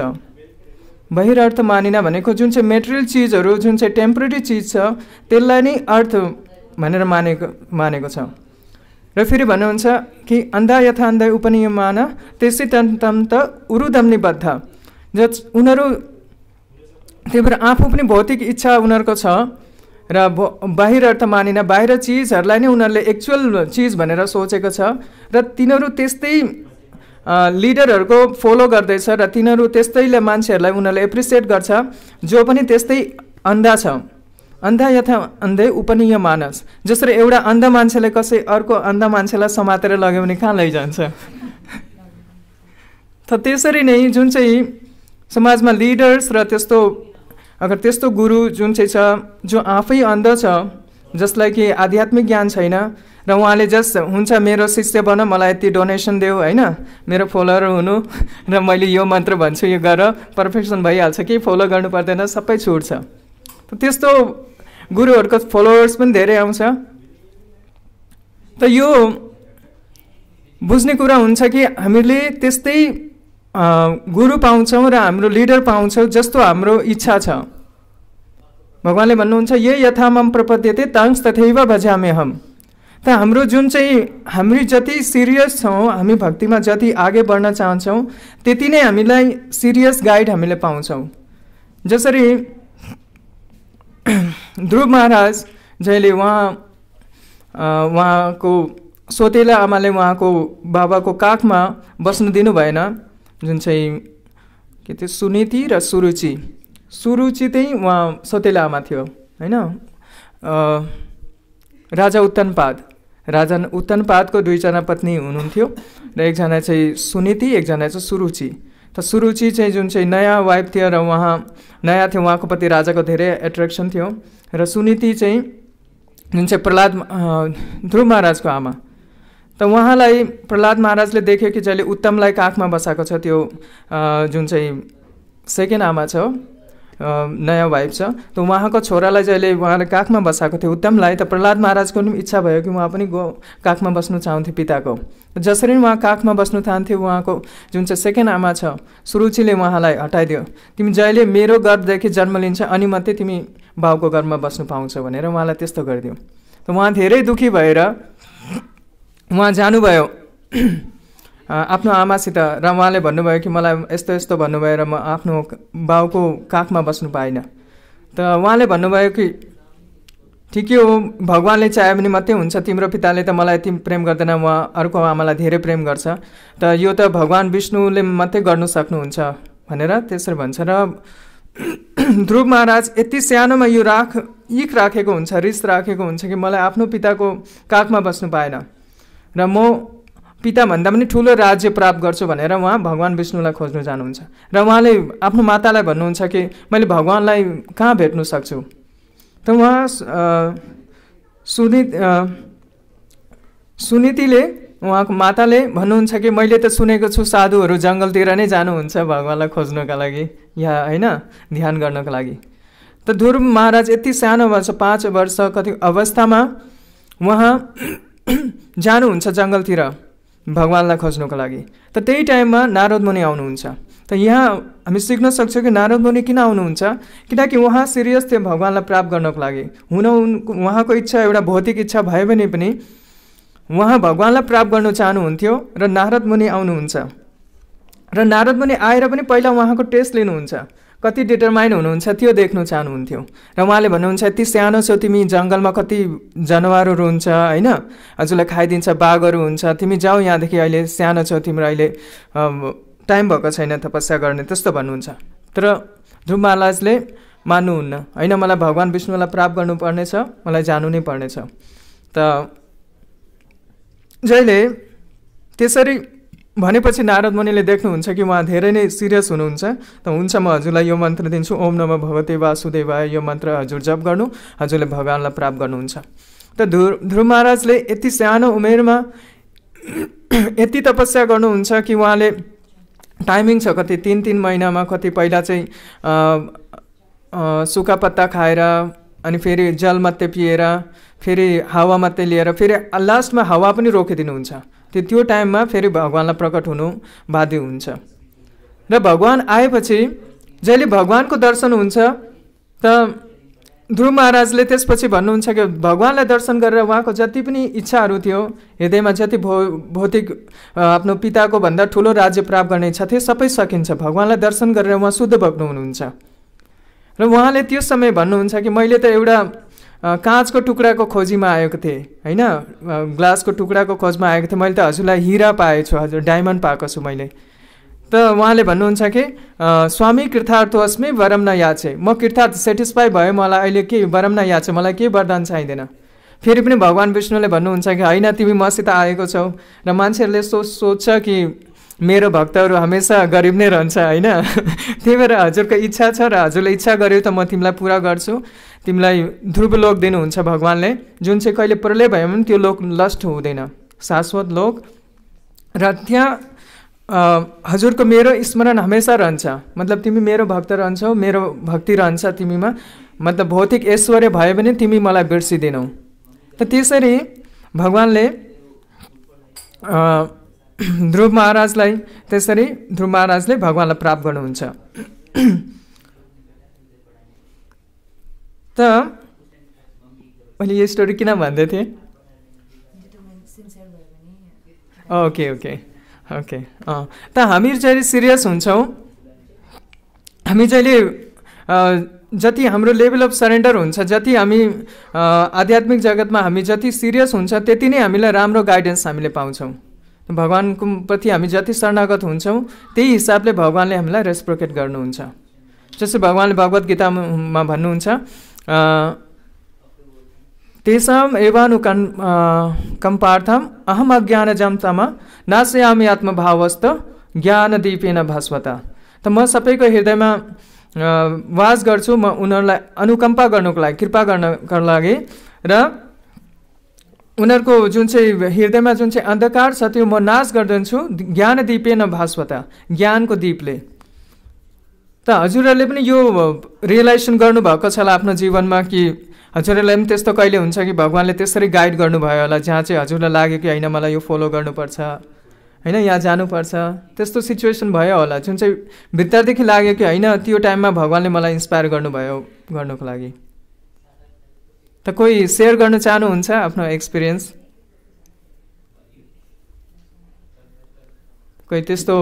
बहिरर्थ मानिन भनेको जुन चाहिँ मेटेरियल चिजहरू, जुन चाहिँ टेम्पोरेरी चिज छ त्यसलाई नै अर्थ भनेर मानेको छ। र फेरि भन्नुहुन्छ कि अन्धा यथा अन्धै उपनियमान त्यसै तम त उरुदम्नि बद्ध। उनीहरू त्यही भएर आफू पनि भौतिक इच्छा उनीहरूको छ र बाहिर अर्थ मानिन, बाहिर चिजहरूलाई नै उनीहरूले एक्चुअल चिज भनेर सोचेको छ र तिनीहरू त्यस्तै लिडरहरूको फलो गर्दैछ र तिनीहरू त्यस्तैले मान्छेहरूलाई उनीहरूले एप्रिसिएट गर्छ जो पनि त्यस्तै अन्धा छ। अन्धा यथा अन्धै उपनीय मानस। जसरी एउटा अन्ध मान्छेले कसै अर्को अन्ध मान्छेलाई समातेर लग्यो भने कहाँ लैजान्छ। त त्यसरी नै जुन चाहिँ समाजमा लिडर्स र त्यस्तो अगर त्यस्तो गुरु जुन चाहिँ छ जो आफै अन्ध छ, जसलाई कि आध्यात्मिक ज्ञान छैन र उहाँले जस्ट हुन्छ मेरो शिष्य बन, मलाई यति डोनेसन देऊ होइन, मेरो फलोवर हुनु र मैले यो मन्त्र भन्छु यो गर पर्फेक्सन भइहाल्छ, केही फलो गर्नु पर्दैन, सबै छुट्छ। त्यस्तो गुरुहरूको फलोवर्स पनि धेरै आउँछ। त यो बुझ्ने कुरा हुन्छ कि हामीले त्यस्तै गुरु पाउँछौँ र हाम्रो लिडर पाउँछौँ जस्तो हाम्रो इच्छा छ। भगवानले भन्नुहुन्छ ये यथामम प्रपद्यते तंस तथैव भजाम्यहम्। त हाम्रो जुन चाहिँ हामी जति सिरियस छौँ, हामी भक्तिमा जति आगे बढ्न चाहन्छौँ त्यति नै हामीलाई सिरियस गाइड हामीले पाउँछौँ। जसरी ध्रुव महाराज जहिले उहाँको सोतेला आमाले उहाँको बाबाको काखमा बस्नु दिनु भएन, जुन चाहिँ के थियो सुनीति र सुरुचि। सुरुचि चाहिँ उहाँ सोतेला आमा थियो होइन, राजा उत्तनपादको दुईजना पत्नी हुनुहुन्थ्यो र एकजना चाहिँ सुनीति, एकजना चाहिँ सुरुचि। त सुरुचि चाहिँ जुन चाहिँ नयाँ वाइफ थियो र उहाँ नयाँ थियो, उहाँको प्रति राजाको धेरै एट्र्याक्सन थियो। र सुनीति चाहिँ जुन चाहिँ ध्रुव महाराजको आमा। त उहाँलाई प्रहलाद महाराजले देख्यो कि जहिले उत्तमलाई काखमा बसाएको छ, त्यो जुन चाहिँ सेकेन्ड आमा छ, नयाँ वाइफ छ, त उहाँको छोरालाई जहिले उहाँले काखमा बसाएको थियो उत्तमलाई, त प्रहलाद महाराजको पनि इच्छा भयो कि उहाँ पनि काखमा बस्नु चाहन्थ्यो पिताको। जसरी उहाँ काखमा बस्नु चाहन्थ्यो, उहाँको जुन चाहिँ सेकेन्ड आमा छ सुरुचिले उहाँलाई हटाइदियो, तिमी जहिले मेरो गर्भदेखि जन्म लिन्छ अनि मात्रै तिमी बाउको गर्भमा बस्नु पाउँछौ भनेर उहाँलाई त्यस्तो गरिदियो। त उहाँ धेरै दुःखी भएर उहाँ जानुभयो आफ्नो आमासित र उहाँले भन्नुभयो कि मलाई यस्तो यस्तो भन्नुभयो र म आफ्नो बाउको काखमा बस्नु पाइनँ। त उहाँले भन्नुभयो कि ठिकै हो, भगवान्ले चाह्यो भने मात्रै हुन्छ, तिम्रो पिताले त मलाई यति प्रेम गर्दैन, उहाँ अर्को आमालाई धेरै प्रेम गर्छ, त यो त भगवान् विष्णुले मात्रै गर्नु सक्नुहुन्छ भनेर त्यसरी भन्छ। र ध्रुव महाराज यति सानोमा यो इख राखेको हुन्छ, रिस राखेको हुन्छ कि मलाई आफ्नो पिताको काखमा बस्नु पाएन र म पिताभन्दा पनि ठुलो राज्य प्राप्त गर्छु भनेर उहाँ भगवान् विष्णुलाई खोज्नु जानुहुन्छ। र उहाँले आफ्नो मातालाई भन्नुहुन्छ कि मैले भगवान्लाई कहाँ भेट्नु सक्छु। त उहाँ सुनीतिले उहाँको माताले भन्नुहुन्छ कि मैले त सुनेको छु साधुहरू जङ्गलतिर नै जानुहुन्छ भगवान्लाई खोज्नका लागि या होइन ध्यान गर्नको लागि। त ध्रुव महाराज यति सानो वर्ष 5 वर्ष कति अवस्थामा उहाँ जानुहुन्छ जङ्गलतिर भगवान्लाई खोज्नको लागि। त त्यही टाइममा नारद मुनि आउनुहुन्छ। त यहाँ हामी सिक्न सक्छौँ कि नारद मुनि किन आउनुहुन्छ, किनकि उहाँ सिरियस थियो भगवान्लाई प्राप्त गर्नको लागि। उहाँको इच्छा एउटा भौतिक इच्छा भए भने पनि उहाँ भगवान्लाई प्राप्त गर्नु चाहनुहुन्थ्यो र नारद मुनि आउनुहुन्छ। र नारद मुनि आएर पनि पहिला उहाँको टेस्ट लिनुहुन्छ, कति डिटरमाइन हुनुहुन्छ त्यो देख्नु चाहनुहुन्थ्यो। र उहाँले भन्नुहुन्छ यति सानो छौ तिमी, जङ्गलमा कति जनावरहरू हुन्छ होइन, हजुरलाई खाइदिन्छ, बाघहरू हुन्छ, तिमी जाऊ यहाँदेखि, अहिले सानो छौ तिम्रो, अहिले टाइम भएको छैन तपस्या गर्ने, त्यस्तो भन्नुहुन्छ। तर ध्रुव महाराजले मान्नुहुन्न, होइन मलाई भगवान् विष्णुलाई प्राप्त गर्नुपर्नेछ, मलाई जानु नै पर्नेछ। त जहिले त्यसरी भनेपछि नारद मुनिले देख्नुहुन्छ कि उहाँ धेरै नै सिरियस हुनुहुन्छ। त हुन्छ म हजुरलाई यो मन्त्र दिन्छु, ओम नमः भगवते वासुदेवाय, यो मन्त्र हजुर जप गर्नु, हजुरले भगवान्लाई प्राप्त गर्नुहुन्छ। त ध्रुव महाराजले यति सानो उमेरमा यति तपस्या गर्नुहुन्छ कि उहाँले टाइमिङ छ कति 3 महिनामा, कति पहिला चाहिँ सुक्खा पत्ता खाएर अनि फेरि जल मात्रै पिएर फेरि हावा मात्रै लिएर फेरि लास्टमा हावा पनि रोकिदिनुहुन्छ। त्यो टाइममा फेरि भगवान्लाई प्रकट हुनु बाध्य हुन्छ। र भगवान् आएपछि जहिले भगवान्को दर्शन हुन्छ त ध्रुव महाराजले त्यसपछि भन्नुहुन्छ कि भगवान्लाई दर्शन गरेर उहाँको जति पनि इच्छाहरू थियो हृदयमा, जति भौतिक आफ्नो पिताको भन्दा ठुलो राज्य प्राप्त गर्ने इच्छा थियो सबै सकिन्छ। भगवान्लाई दर्शन गरेर उहाँ शुद्ध भक्त हुनुहुन्छ। र उहाँले त्यो समय भन्नुहुन्छ कि मैले त एउटा काँचको टुक्राको खोजीमा आएको थिएँ होइन, ग्लासको टुक्राको खोजमा आएको थिएँ, मैले त हजुरलाई हिरा पाएछु, हजुर डायमन्ड पाएको छु मैले। त उहाँले भन्नुहुन्छ कि स्वामी कृतार्थ अस्मि वरम न याचे, म कृतार्थ सेटिस्फाई भयो, मलाई अहिले के वरम न याचे, मलाई केही वरदान चाहिँदैन। फेरि पनि भगवान् विष्णुले भन्नुहुन्छ कि होइन तिमी मसित आएको छौ र मान्छेहरूले सोच्छ कि मेरो भक्तहरू हमेसा गरिब नै रहन्छ होइन, त्यही भएर हजुरको इच्छा छ र हजुरले इच्छा गर्यो त म तिमीलाई पुरा गर्छु। तिमीलाई ध्रुव लोक दिनुहुन्छ भगवान्ले, जुन चाहिँ कहिले प्रलय भयो भने त्यो लोक लस्ट हुँदैन, शाश्वत लोक। र त्यहाँ हजुरको मेरो स्मरण हमेसा रहन्छ, मतलब तिमी मेरो भक्त रहन्छौ, मेरो भक्ति रहन्छ तिमीमा, मतलब भौतिक ऐश्वर्य भयो भने तिमी मलाई बिर्सिदिनौ। त त्यसरी भगवान्ले ध्रुव महाराजले भगवान्लाई प्राप्त गर्नुहुन्छ। त मैले यो स्टोरी किन भन्दै थिएँ? ओके त हामी जहिले सिरियस हुन्छौँ, हामी जहिले जति हाम्रो लेभल अफ सरेन्डर हुन्छ, जति हामी आध्यात्मिक जगतमा हामी जति सिरियस हुन्छ त्यति नै हामीलाई राम्रो गाइडेन्स हामीले पाउँछौँ। भगवान्को प्रति हामी जति शरणागत हुन्छौँ त्यही हिसाबले भगवान्ले हामीलाई रेस्प्रोकेट गर्नुहुन्छ। जस्तै भगवान्ले भगवत गीतामा भन्नुहुन्छ तेषाम् एवानुकम्पार्थम् अहम अज्ञानजं तम नाशयामि आत्मभावस्त ज्ञानदीपेन भास्वत। त म सबैको हृदयमा वास गर्छु, म उनीहरूलाई अनुकम्पा गर्नको लागि, कृपा गर्नको लागि, र उनीहरूको जुन चाहिँ हृदयमा जुन चाहिँ अन्धकार छ त्यो म नाश गरिदिन्छु ज्ञानदीपेन भास्वत, ज्ञानको दीपले। त हजुरहरूले पनि यो रियलाइजेसन गर्नुभएको छ होला आफ्नो जीवनमा कि हजुरहरूलाई पनि त्यस्तो कहिले हुन्छ कि भगवान्ले त्यसरी गाइड गर्नुभयो होला जहाँ चाहिँ हजुरलाई लाग्यो कि होइन मलाई यो फलो गर्नुपर्छ, होइन यहाँ जानुपर्छ, त्यस्तो सिचुएसन भयो होला जुन चाहिँ भित्रदेखि लाग्यो कि होइन त्यो टाइममा भगवान्ले मलाई इन्सपायर गर्नुभयो गर्नको लागि। त कोही सेयर गर्न चाहनुहुन्छ आफ्नो एक्सपिरियन्स? कोही त्यस्तो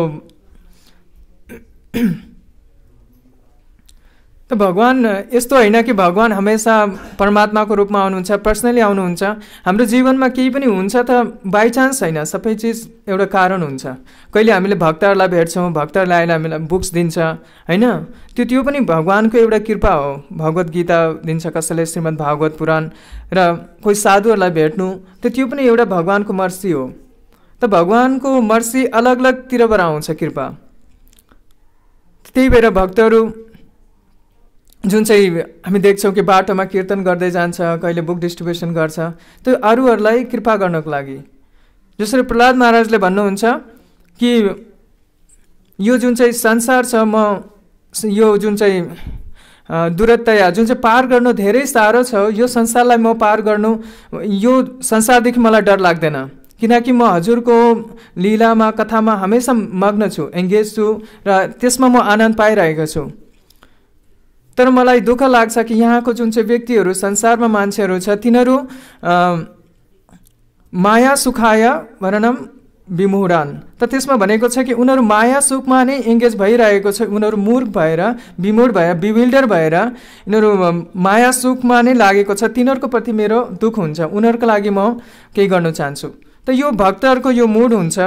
त भगवान यस्तो होइन कि भगवान हमेसा परमात्माको रूपमा आउनुहुन्छ, पर्सनली आउनुहुन्छ। हाम्रो जीवनमा केही पनि हुन्छ त बाई चान्स छैन, सबै चिज एउटा कारण हुन्छ। कहिले हामीले भक्तहरूलाई भेट्छौँ, भक्तहरूले आएर हामीलाई बुक्स दिन्छ होइन, त्यो पनि भगवानको एउटा कृपा हो। भगवत गीता दिन्छ कसैले, श्रीमद् भागवत पुराण, र कोही साधुहरूलाई भेट्नु त्यो पनि एउटा भगवानको मर्सी हो। त भगवानको मर्सी अलग अलगतिरबाट आउँछ कृपा। त्यही भएर भक्तहरू जुन चाहिँ हामी देख्छौँ कि बाटोमा कीर्तन गर्दै जान्छ, कहिले बुक डिस्ट्रिब्युसन गर्छ, त्यो अरूहरूलाई कृपा गर्नको लागि। जसरी प्रहलाद महाराजले भन्नुहुन्छ कि यो जुन चाहिँ संसार छ, म यो जुन चाहिँ दूरतया जुन चाहिँ पार गर्नु धेरै साह्रो छ, यो संसारलाई म पार गर्नु, यो संसारदेखि मलाई डर लाग्दैन, किनकि म हजुरको लीलामा कथामा हमेसा मग्न छु, एङ्गेज छु, र त्यसमा म आनन्द पाइरहेको छु। तर मलाई दुःख लाग्छ कि यहाँको जुन चाहिँ व्यक्तिहरू, संसारमा मान्छेहरू छ, तिनीहरू माया सुखाय वर्णम विमुरान, त त्यसमा भनेको छ कि उनीहरू माया सुखमा नै एङ्गेज भइरहेको छ। उनीहरू मूर्ख भएर, विमूढ भएर, बिविल्डर भएर यिनीहरू माया सुखमा नै लागेको छ। तिनीहरूको प्रति मेरो दुःख हुन्छ, उनीहरूको लागि म केही गर्न चाहन्छु। त यो भक्तहरूको यो मुड हुन्छ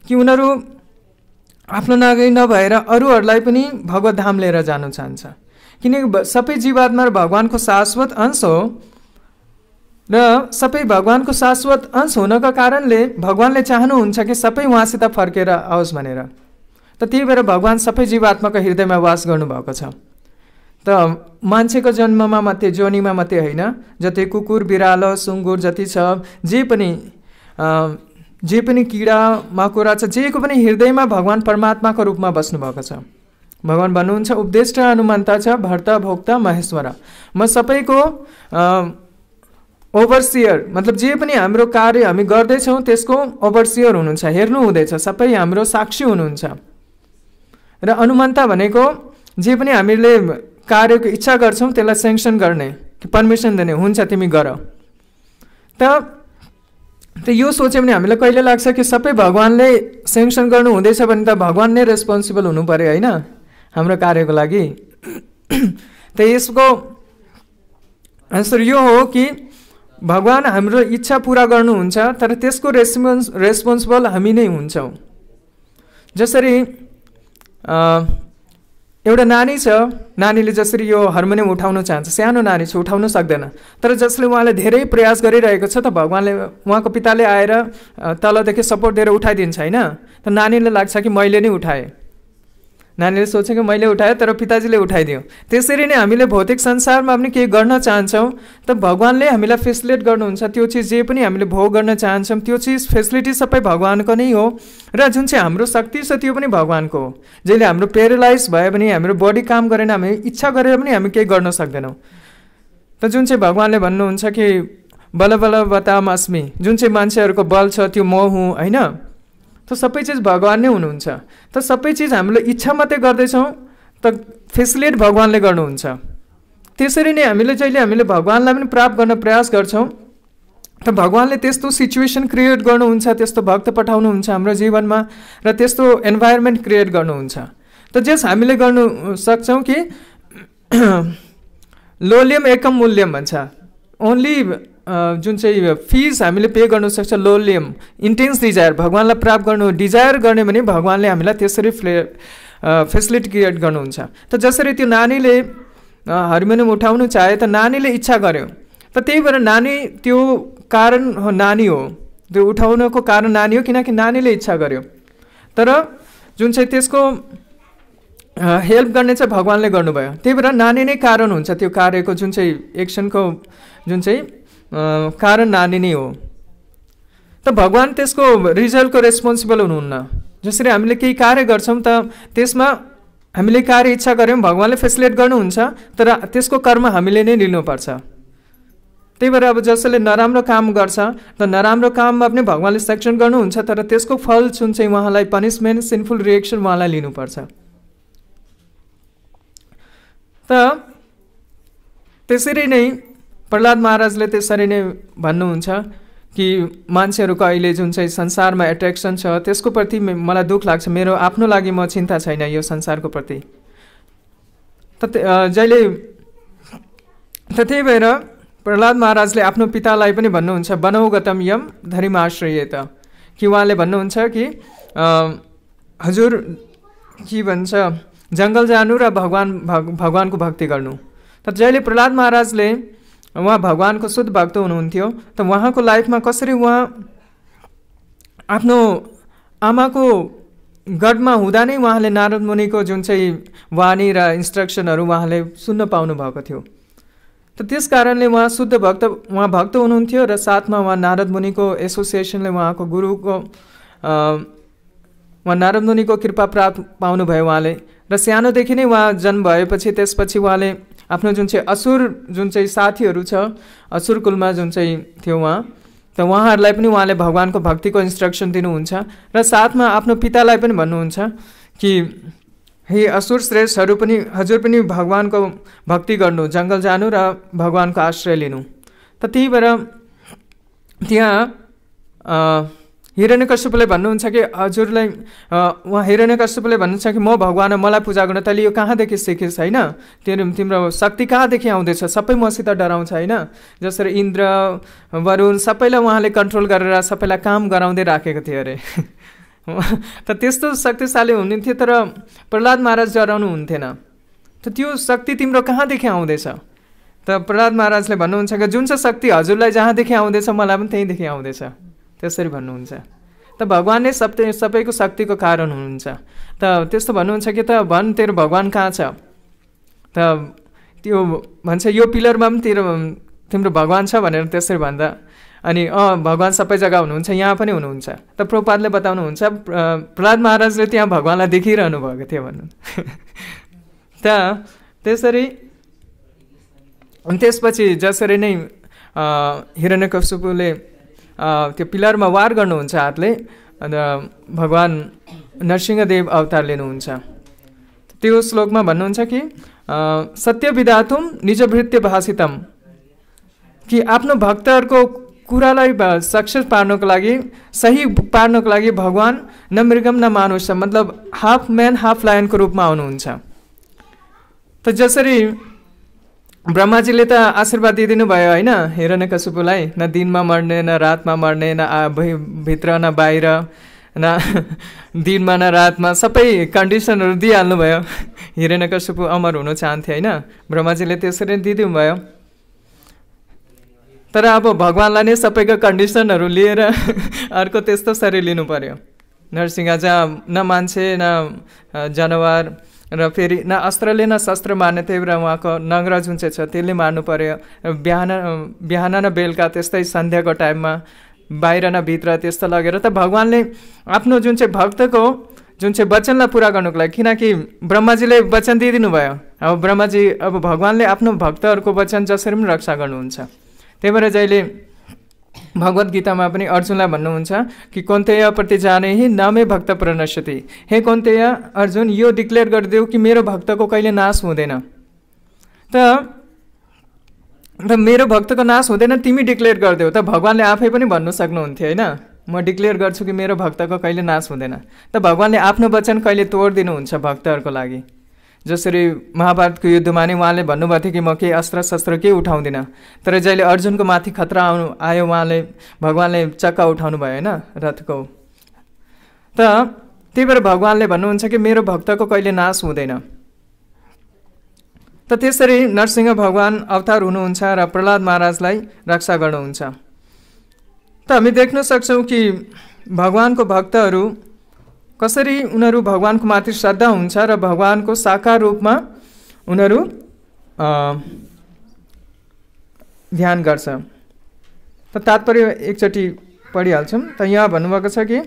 कि उनीहरू आफ्नो लागि नभएर अरूहरूलाई पनि भगवत धाम लिएर जानु चाहन्छ, किनकि सबै जीवात्मा भगवानको शाश्वत अंश हो, र सबै भगवानको शाश्वत अंश हुनको कारणले भगवानले चाहनुहुन्छ कि सबै उहाँसित फर्केर आओस् भनेर। त त्यही भएर भगवान सबै जीवात्माको हृदयमा वास गर्नुभएको छ। त मान्छेको जन्ममा मात्रै, जोनीमा मात्रै होइन, जति कुकुर बिरालो सुँगुर जति छ, जे पनि किरा माकुरा छ, जेको पनि हृदयमा भगवान परमात्माको रूपमा बस्नुभएको छ। भगवान भन्नुहुन्छ उपदेष्टा अनुमन्ता छ भर्ता भोक्ता महेश्वर, म सबैको ओभरसियर, मतलब जे पनि हाम्रो कार्य हामी गर्दैछौँ त्यसको ओभरसियर हुनुहुन्छ, हेर्नु हुँदैछ, सबै हाम्रो साक्षी हुनुहुन्छ। र अनुमन्ता भनेको जे पनि हामीले कार्यको इच्छा गर्छौँ त्यसलाई सेङ्सन गर्ने, पर्मिसन दिने, हुन्छ तिमी गर। त यो सोच्यो भने हामीलाई कहिले लाग्छ कि सबै भगवानले सेङ्सन गर्नु हुँदैछ भने त भगवान नै रेस्पोन्सिबल हुनु पर्यो होइन हाम्रो कार्यको लागि। त यसको आन्सर यो हो कि भगवान हाम्रो इच्छा पुरा गर्नुहुन्छ, तर त्यसको रेस्पोन्सिबल हामी नै हुन्छौँ। जसरी एउटा नानी छ, नानीले जसरी यो हार्मोनियम उठाउन चाहन्छ, सानो नानी छ, उठाउन सक्दैन, तर जसले उहाँले धेरै प्रयास गरिरहेको छ त भगवानले, उहाँको पिताले आएर तलदेखि सपोर्ट दिएर उठाइदिन्छ होइन। त नानीले लाग्छ कि मैले नै उठाएँ, नानीले सोच्छ कि मैले उठाएँ तर पिताजीले उठाइदियो। त्यसरी नै हामीले भौतिक संसारमा पनि केही गर्न चाहन्छौँ त भगवानले हामीलाई फेसिलिटेट गर्नुहुन्छ। त्यो चिज जे पनि हामीले भोग गर्न चाहन्छौँ त्यो चिज फेसिलिटी सबै भगवानको नै हो, र जुन चाहिँ हाम्रो शक्ति छ त्यो पनि भगवानको हो। जहिले हाम्रो पेरालाइज भयो भने, हाम्रो बडी काम गरेन, हामी इच्छा गरेर पनि हामी केही गर्न सक्दैनौँ। त जुन चाहिँ भगवानले भन्नुहुन्छ कि बल बल बताम अस्मि, जुन चाहिँ मान्छेहरूको बल छ त्यो म हुँ होइन, त सबै चिज भगवान नै हुनुहुन्छ। त सबै चिज हामीले इच्छा मात्रै गर्दैछौँ त फेसिलिटेट भगवानले गर्नुहुन्छ। त्यसरी नै हामीले जहिले हामीले भगवानलाई पनि प्राप्त गर्न प्रयास गर्छौँ त भगवानले त्यस्तो सिचुएसन क्रिएट गर्नुहुन्छ, त्यस्तो भक्त पठाउनुहुन्छ हाम्रो जीवनमा, र त्यस्तो इन्भाइरोमेन्ट क्रिएट गर्नुहुन्छ। त जस हामीले गर्नु सक्छौँ कि लोल्यम एकम मूल्यम भन्छ, ओन्ली जुन चाहिँ फिज हामीले पे गर्नु सक्छ, लोल्यम इन्टेन्स डिजायर, भगवानलाई प्राप्त गर्नु डिजायर गर्ने भने भगवानले हामीलाई त्यसरी फेसिलिटी क्रिएट गर्नुहुन्छ। त जसरी त्यो नानीले हार्मोनियम उठाउनु चाहे त नानीले इच्छा गर्यो, त त्यही भएर नानी त्यो कारण हो, नानी हो, त्यो उठाउनको कारण नानी हो, किनकि नानीले इच्छा गर्यो। तर जुन चाहिँ त्यसको हेल्प गर्ने चाहिँ भगवानले गर्नुभयो, त्यही भएर नानी नै कारण हुन्छ, त्यो कार्यको जुन चाहिँ एक्सनको जुन चाहिँ कारण नानी नै हो। त भगवान त्यसको रिजल्टको रेस्पोन्सिबल हुनुहुन्न। जसरी हामीले केही कार्य गर्छौँ त त्यसमा हामीले कार्य इच्छा गऱ्यौँ भगवानले फेसिलिटेट गर्नुहुन्छ, तर त्यसको कर्म हामीले नै लिनुपर्छ। त्यही भएर अब जसले नराम्रो काम गर्छ त नराम्रो काममा पनि भगवानले सेक्सन गर्नुहुन्छ, तर त्यसको फल जुन चाहिँ उहाँलाई पनिसमेन्ट, सिनफुल रिएक्सन उहाँलाई लिनुपर्छ। त त्यसरी नै प्रहलाद महाराजले त्यसरी नै भन्नुहुन्छ कि मान्छेहरूको अहिले जुन चाहिँ संसारमा एट्र्याक्सन छ त्यसको प्रति मलाई दुःख लाग्छ। मेरो आफ्नो लागि म चिन्ता छैन यो संसारको प्रति। त्यही भएर प्रहलाद महाराजले आफ्नो पितालाई पनि भन्नुहुन्छ बनौ गतम यम धरिमाश्रयेत, कि उहाँले भन्नुहुन्छ कि हजुर के भन्छ जङ्गल जानु र भगवानको भक्ति गर्नु। तर जहिले प्रहलाद महाराजले उहाँ भगवानको शुद्ध भक्त हुनुहुन्थ्यो त उहाँको लाइफमा कसरी उहाँ आफ्नो आमाको गढमा हुँदा नै उहाँले नारद मुनिको जुन चाहिँ वाणी र इन्स्ट्रक्सनहरू उहाँले सुन्न पाउनु भएको थियो। त त्यस कारणले उहाँ शुद्ध भक्त हुनुहुन्थ्यो र साथमा उहाँ नारद मुनिको एसोसिएसनले उहाँको गुरुको उहाँ नारद मुनिको कृपा प्राप्त पाउनुभयो उहाँले। र सानोदेखि नै उहाँ जन्म भएपछि त्यसपछि उहाँले आफ्नो जुन चाहिँ असुर जुन चाहिँ साथीहरू छ असुर कुलमा जुन चाहिँ थियो उहाँ, त उहाँहरूलाई पनि उहाँले भगवानको भक्तिको इन्स्ट्रक्सन दिनुहुन्छ र साथमा आफ्नो पितालाई पनि भन्नुहुन्छ कि हे असुर श्रेष्ठहरू पनि हजुर पनि भगवानको भक्ति गर्नु, जङ्गल जानु र भगवानको आश्रय लिनु। त त्यही भएर त्यहाँ हिरण्यकश्यपले भन्नुहुन्छ कि हजुरलाई उहाँ हिरण्यकश्यपले भन्नुहुन्छ कि म भगवान मलाई पूजा गर्नु, तैँले यो कहाँदेखि सिकिस् होइन, तिम्रो शक्ति कहाँदेखि आउँदैछ, सबै मसित डराउँछ होइन। जसरी इन्द्र वरुण सबैलाई उहाँले कन्ट्रोल गरेर सबैलाई काम गराउँदै राखेको थियो अरे त त्यस्तो शक्तिशाली हुनुहुन्थ्यो तर प्रहलाद महाराज डराउनु हुन्थेन। त त्यो शक्ति तिम्रो कहाँदेखि आउँदैछ? त प्रहलाद महाराजले भन्नुहुन्छ कि जुन चाहिँ शक्ति हजुरलाई जहाँदेखि आउँदैछ मलाई पनि त्यहीँदेखि आउँदैछ, त्यसरी भन्नुहुन्छ। त भगवान नै सबैको शक्तिको कारण हुनुहुन्छ। त त्यस्तो भन्नुहुन्छ कि त भन् तेरो भगवान कहाँ छ? त त्यो भन्छ यो पिलरमा पनि तिम्रो भगवान छ भनेर त्यसरी भन्दा अनि भगवान सबै जग्गा हुनुहुन्छ, यहाँ पनि हुनुहुन्छ। त प्रभुपादले बताउनुहुन्छ प्रहलाद महाराजले त्यहाँ भगवानलाई देखिरहनु भएको थियो भन्नु। त त्यसरी त्यसपछि जसरी नै हिरण्यकश्यपले त्यो पिलरमा वार गर्नुहुन्छ हातले, अन्त भगवान नरसिंहदेव अवतार लिनुहुन्छ। त्यो श्लोकमा भन्नुहुन्छ कि सत्य विधातुम निजभृत्य भाषितम, कि आफ्नो भक्तहरूको कुरालाई सक्सेस पार्नको लागि सही पार्नको लागि भगवान न मृगम न मानुष, मतलब हाफ म्यान हाफ लायनको रूपमा आउनुहुन्छ। त जसरी ब्रह्माजीले त आशीर्वाद दिइदिनु भयो होइन हिरण्यकश्यपलाई, न दिनमा मर्ने न रातमा मर्ने, न भित्र न बाहिर, न दिनमा न रातमा, सबै कन्डिसनहरू दिइहाल्नु भयो। हिरण्यकश्यप अमर हुन चाहन्थे होइन, ब्रह्माजीले त्यसरी दिइदिनु भयो। तर अब भगवानलाई नै सबैको कन्डिसनहरू लिएर अर्को त्यस्तो शरीर लिनु पर्यो। नरसिंह जहाँ न मान्छे न जनावर र फेरि न अस्त्रले न शस्त्र मार्ने, त्यही भएर उहाँको नङ्ग्रा जुन चाहिँ छ त्यसले मार्नु पर्यो। बिहान न बेलुका त्यस्तै सन्ध्याको टाइममा बाहिर न भित्र त्यस्तो लगेर त भगवानले आफ्नो जुन चाहिँ भक्तको जुन चाहिँ वचनलाई पुरा गर्नुको लागि, किनकि ब्रह्माजीले वचन दिइदिनु भयो। अब ब्रह्माजी अब भगवानले आफ्नो भक्तहरूको वचन जसरी पनि रक्षा गर्नुहुन्छ। त्यही भएर जहिले भगवत गीतामा पनि अर्जुनलाई भन्नुहुन्छ कि कौन्तेयप्रति जाने ही नामे भक्त प्रणश्यति, हे कौन्तेय अर्जुन यो डिक्लेयर गरिदेऊ कि मेरो भक्तको कहिले नाश हुँदैन। त मेरो भक्तको नाश हुँदैन तिमी डिक्लेयर गरिदेऊ। त भगवानले आफै पनि भन्नु सक्नुहुन्थ्यो होइन, म डिक्लेयर गर्छु कि मेरो भक्तको कहिले नाश हुँदैन। त भगवानले आफ्नो वचन कहिले तोडिदिनुहुन्छ भक्तहरूको लागि। जसरी महाभारतको युद्धमा नै उहाँले भन्नुभएको थियो कि म केही अस्त्र शस्त्र केही उठाउँदिनँ, तर जहिले अर्जुनको माथि खतरा आयो उहाँले भगवानले चक्का उठाउनु भयो होइन रथको। त त्यही भएर भगवानले भन्नुहुन्छ कि मेरो भक्तको कहिले नाश हुँदैन। त त्यसरी नरसिंह भगवान अवतार हुनुहुन्छ र प्रहलाद महाराजलाई रक्षा गर्नुहुन्छ। त हामी देख्न सक्छौँ कि भगवानको भक्तहरू कसरी उनीहरू भगवानको माथि श्रद्धा हुन्छ र भगवानको साकार रूपमा उनीहरू ध्यान गर्छ। त तात्पर्य एकचोटि पढिहाल्छौँ। त यहाँ भन्नुभएको छ कि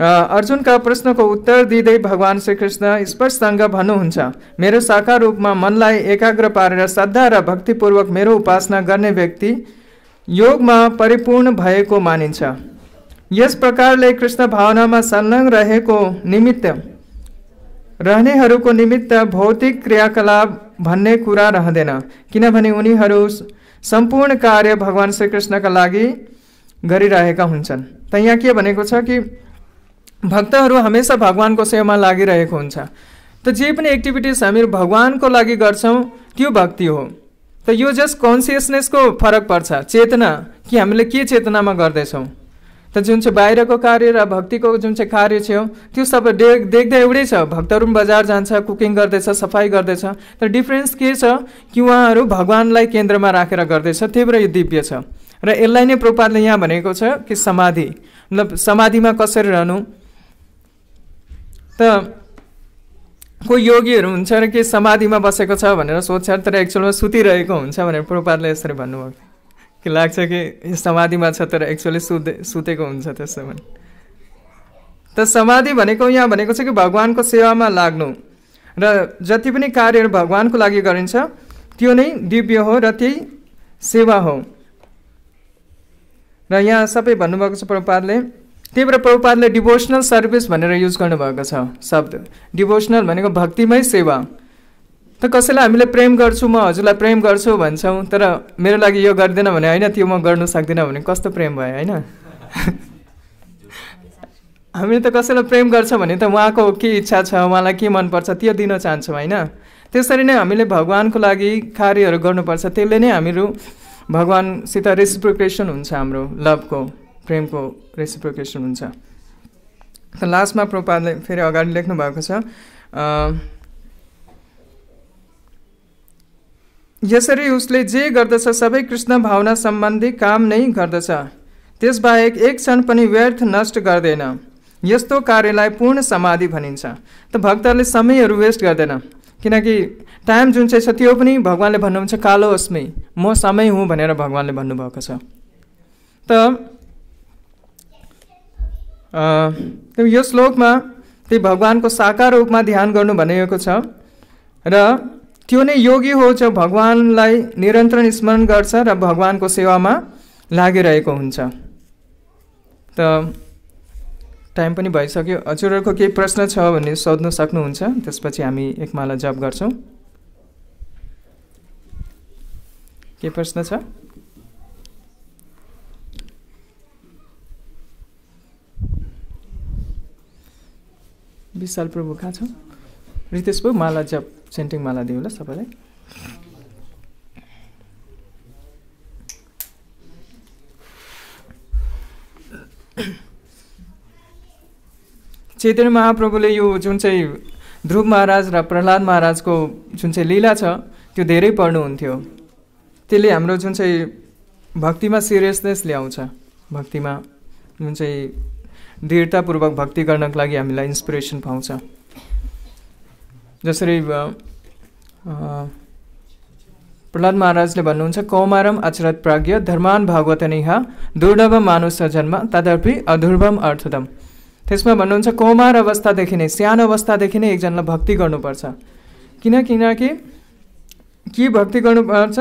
अर्जुनका प्रश्नको उत्तर दिँदै भगवान श्रीकृष्ण स्पष्टसँग भन्नुहुन्छ, मेरो साकार रूपमा मनलाई एकाग्र पारेर श्रद्धा र भक्तिपूर्वक मेरो उपासना गर्ने व्यक्ति योगमा परिपूर्ण भएको मानिन्छ। यस प्रकारले कृष्ण भावनामा संलग्न रहनेहरूको निमित्त भौतिक क्रियाकलाप भन्ने कुरा रहँदैन, किनभने उनीहरू सम्पूर्ण कार्य भगवान श्रीकृष्णका लागि गरिरहेका हुन्छन्। त यहाँ के भनेको छ कि भक्तहरू हमेसा भगवानको सेवामा लागिरहेको हुन्छ। त जे पनि एक्टिभिटिज हामीहरू भगवानको लागि गर्छौँ त्यो भक्ति हो। त यो जस्ट कन्सियसनेसको फरक पर्छ, चेतना कि हामीले के चेतनामा गर्दैछौँ। त जुन चाहिँ बाहिरको कार्य र भक्तिको जुन चाहिँ कार्य छ त्यो सबै देख्दा एउटै छ। भक्तहरू पनि बजार जान्छ, कुकिङ गर्दैछ, सफाइ गर्दैछ, तर डिफ्रेन्स के छ कि उहाँहरू भगवानलाई केन्द्रमा राखेर गर्दैछ, त्यही भएर यो दिव्य छ। र यसलाई नै प्रभुपादले यहाँ भनेको छ कि समाधि, मतलब समाधिमा कसरी रहनु। त कोही योगीहरू हुन्छ र के समाधिमा बसेको छ भनेर सोध्छ, तर एक्चुअलमा सुतिरहेको हुन्छ भनेर प्रभुपादले यसरी भन्नुभएको कि लाग्छ कि समाधिमा छ तर एक्चुअली सुतेको हुन्छ त्यसो भने। त समाधि भनेको यहाँ भनेको छ कि भगवानको सेवामा लाग्नु र जति पनि कार्यहरू भगवानको लागि गरिन्छ त्यो नै दिव्य हो र त्यही सेवा हो। र यहाँ सबै भन्नुभएको छ प्रभुपादले। त्यही भएर प्रभुपादले डिभोसनल सर्भिस भनेर युज गर्नुभएको छ शब्द। डिभोसनल भनेको भक्तिमय सेवा। त कसैलाई हामीले प्रेम गर्छु, म हजुरलाई प्रेम गर्छु भन्छौँ, तर मेरो लागि यो गर्दैन भने होइन त्यो म गर्नु सक्दिनँ भने कस्तो प्रेम भयो होइन। हामीले त कसैलाई प्रेम गर्छ भने त उहाँको के इच्छा छ, उहाँलाई के मनपर्छ त्यो दिन चाहन्छौँ होइन। त्यसरी नै हामीले भगवानको लागि कार्यहरू गर्नुपर्छ, त्यसले नै हामीहरू भगवानसित रेसिप्रोकेसन हुन्छ, हाम्रो लभको प्रेमको रेसिप्रोकेसन हुन्छ। त लास्टमा प्रभुपादले फेरि अगाडि लेख्नु भएको छ, यसरी उसले जे गर्दछ सबै कृष्ण भावना सम्बन्धी काम नै गर्दछ, त्यसबाहेक एक क्षण पनि व्यर्थ नष्ट गर्दैन। यस्तो कार्यलाई पूर्ण समाधि भनिन्छ। त भक्तहरूले समयहरू वेस्ट गर्दैन, किनकि टाइम जुन चाहिँ छ त्यो पनि भगवानले भन्नुहुन्छ कालो अस्मि, म समय हुँ भनेर भगवानले भन्नुभएको छ। त यो श्लोकमा त्यही भगवानको साकार रूपमा ध्यान गर्नु भनिएको छ र त्यो नै योगी हो जो भगवानलाई निरन्तरण स्मरण गर्छ र भगवानको सेवामा लागिरहेको हुन्छ। त टाइम पनि भइसक्यो। हजुरहरूको केही प्रश्न छ भने सोध्न सक्नुहुन्छ, त्यसपछि हामी एक माला जप गर्छौँ। के प्रश्न छ? विशाल प्रभु कहाँ छ? रितेश प्रभु माला जप सेन्टिङ माला दियो होला सबैलाई। चैतन्य महाप्रभुले यो जुन चाहिँ ध्रुव महाराज र प्रहलाद महाराजको जुन चाहिँ लीला छ त्यो धेरै पढ्नुहुन्थ्यो। त्यसले हाम्रो जुन चाहिँ भक्तिमा सिरियसनेस ल्याउँछ, भक्तिमा जुन चाहिँ दृढतापूर्वक भक्ति गर्नको लागि हामीलाई इन्सपिरेसन पाउँछ। जसरी प्रहलाद महाराजले भन्नुहुन्छ, कौमारम अचरत प्राज्ञ धर्मान भागवतनिहा दुर्लभम मानुष जन्म तदपि अधुर्वम अर्थदम। त्यसमा भन्नुहुन्छ कौमार अवस्थादेखि नै, सानो अवस्थादेखि नै एकजनालाई भक्ति गर्नुपर्छ। किनकि के भक्ति गर्नुपर्छ?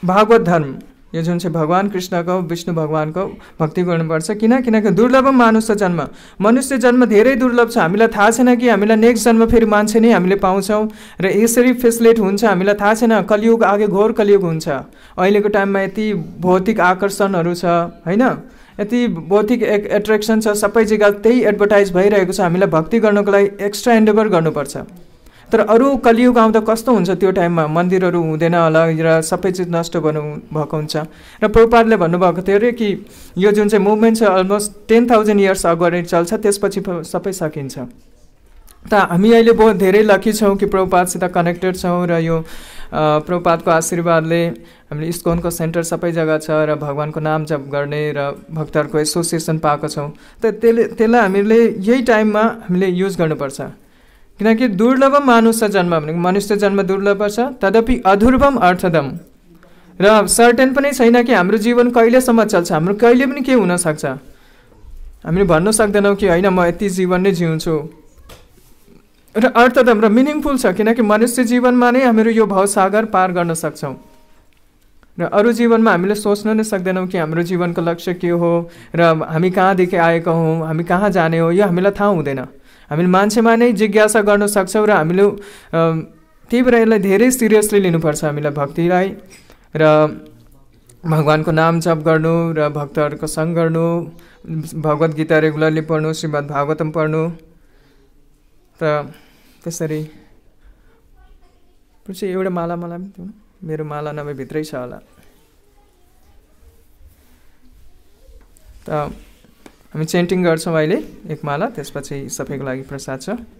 भागवत धर्म, यो जुन चाहिँ भगवान कृष्णको विष्णु भगवानको भक्ति गर्नुपर्छ। किनकि दुर्लभम मानुष जन्म, मनुष्य जन्म धेरै दुर्लभ छ। हामीलाई थाहा छैन कि हामीलाई नेक्स्ट जन्म फेरि मान्छे नै हामीले पाउँछौँ र यसरी फेसिलेट हुन्छ, हामीलाई थाहा छैन। कलियुग आगे घोर कलियुग हुन्छ। अहिलेको टाइममा यति भौतिक आकर्षणहरू छ होइन, यति भौतिक एट्र्याक्सन छ, सबै जग्गा त्यही एडभर्टाइज भइरहेको छ। हामीलाई भक्ति गर्नको लागि एक्स्ट्रा एन्डेभर गर्नुपर्छ। तर अरू कलियुग आउँदा कस्तो हुन्छ? त्यो टाइममा मन्दिरहरू हुँदैन होला र सबै चिज नष्ट भएको हुन्छ। र प्रभुपादले भन्नुभएको थियो अरे कि यो जुन चाहिँ मुभमेन्ट छ अलमोस्ट 10,000 इयर्स अगाडि चल्छ, त्यसपछि सबै सकिन्छ। त हामी अहिले बहुत धेरै लकी छौँ कि प्रभुपादसित कनेक्टेड छौँ र यो प्रभुपादको आशीर्वादले हामीले इस्कोनको सेन्टर सबै जग्गा छ र भगवानको नाम जप गर्ने र भक्तहरूको एसोसिएसन पाएको छौँ। त त्यसलाई हामीले यही टाइममा हामीले युज गर्नुपर्छ। किनकि दुर्लभम मानुष जन्म भनेको मनुष्य जन्म दुर्लभ छ, तदपि अधुर्वम अर्थदम, र सर्टेन पनि छैन कि हाम्रो जीवन कहिलेसम्म चल्छ, हाम्रो कहिले पनि के हुनसक्छ। हामीले भन्न सक्दैनौँ कि होइन म यति जीवन नै जिउँछु। र अर्थदम र मिनिङफुल छ, किनकि मनुष्य जीवनमा नै हामीहरू यो भवसागर पार गर्न सक्छौँ र अरू जीवनमा हामीले सोच्न नै सक्दैनौँ कि हाम्रो जीवनको लक्ष्य के हो र हामी कहाँदेखि आएका हौँ, हामी कहाँ जाने हो, यो हामीलाई थाहा हुँदैन। हामीले मान्छेमा नै जिज्ञासा गर्न सक्छौँ र हामीले त्यही भएर यसलाई धेरै सिरियसली लिनुपर्छ हामीलाई भक्तिलाई। र भगवानको नाम जप गर्नु र भक्तहरूको सङ्ग गर्नु, भगवत गीता रेगुलरली पढ्नु, श्रीमद् भागवतम पढ्नु र त्यसरी पछि एउटा माला मलाई पनि दिनु। मेरो माला नभए भित्रै छ होला। त हामी चेन्टिङ गर्छौँ अहिले एक माला, त्यसपछि सबैको लागि प्रसाद छ।